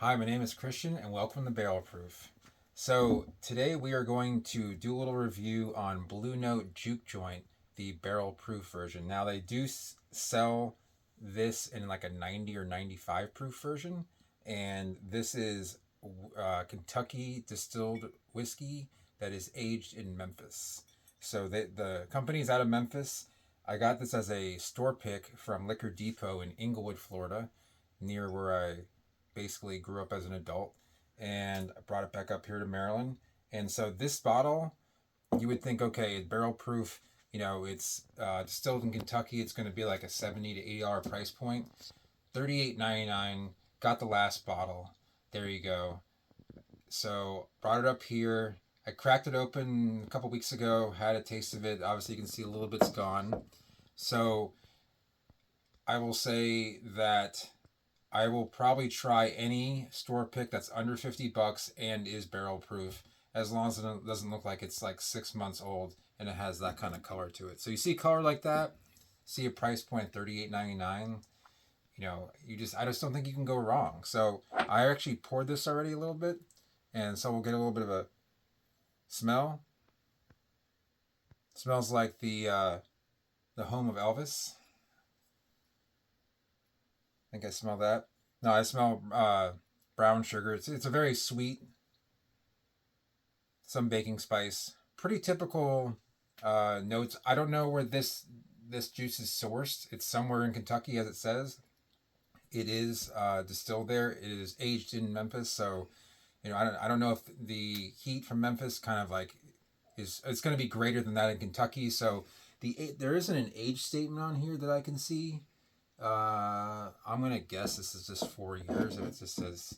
Hi, my name is Christian and welcome to Barrel Proof. So today we are going to do a little review on Blue Note Juke Joint, the barrel proof version. Now they do sell this in like a 90 or 95 proof version, and this is Kentucky distilled whiskey that is aged in Memphis. So the company's out of Memphis. I got this as a store pick from Liquor Depot in Englewood, Florida, near where I basically grew up as an adult, and I brought it back up here to Maryland. And so this bottle, you would think, okay, it's barrel proof. It's distilled in Kentucky. It's going to be like a $70 to $80 price point. $38.99. Got the last bottle. There you go. So brought it up here. I cracked it open a couple weeks ago. Had a taste of it. Obviously, you can see a little bit's gone. So I will say that I will probably try any store pick that's under $50 and is barrel proof, as long as it doesn't look like it's like 6 months old and it has that kind of color to it. So you see color like that, see a price point $38.99. I just don't think you can go wrong. So I actually poured this already a little bit, and so we'll get a little bit of a smell. Smells like the home of Elvis. I think I smell that. No, I smell brown sugar. It's a very sweet, some baking spice. Pretty typical notes. I don't know where this juice is sourced. It's somewhere in Kentucky, as it says. It is distilled there. It is aged in Memphis, so I don't know if the heat from Memphis kind of like it's going to be greater than that in Kentucky. So there isn't an age statement on here that I can see. I'm gonna guess this is just 4 years, and it just says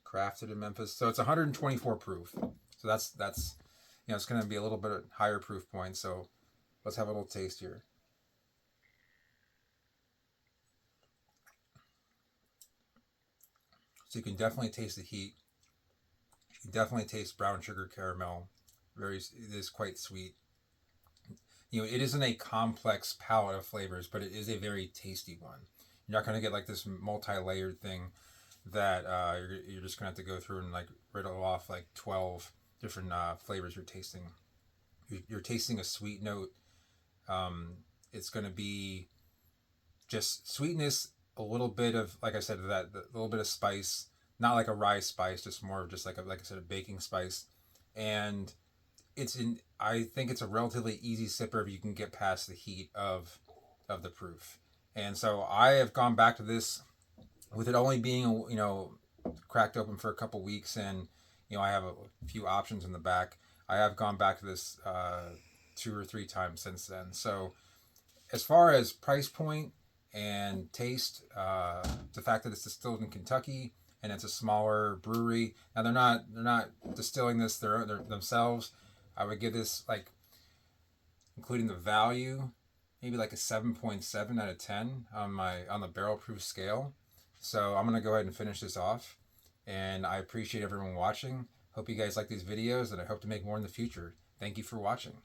crafted in Memphis. So it's 124 proof. So that's it's gonna be a little bit higher proof point. So let's have a little taste here. So you can definitely taste the heat. You can definitely taste brown sugar caramel. It is quite sweet. It isn't a complex palette of flavors, but it is a very tasty one. You're not going to get like this multi-layered thing that you're just going to have to go through and like riddle off like 12 different flavors you're tasting. You're tasting a sweet note. It's going to be just sweetness, a little bit of, like I said, a little bit of spice, not like a rye spice, just more of just like I said, a baking spice. And I think it's a relatively easy sipper if you can get past the heat of the proof. And so I have gone back to this with it only being cracked open for a couple weeks, and I have a few options in the back. I have gone back to this 2 or 3 times since then. So as far as price point and taste, the fact that it's distilled in Kentucky and it's a smaller brewery. Now they're not distilling this themselves. I would give this, like, including the value, maybe like a 7.7 out of 10 on the barrel proof scale. So I'm gonna go ahead and finish this off, and I appreciate everyone watching. Hope you guys like these videos, and I hope to make more in the future. Thank you for watching.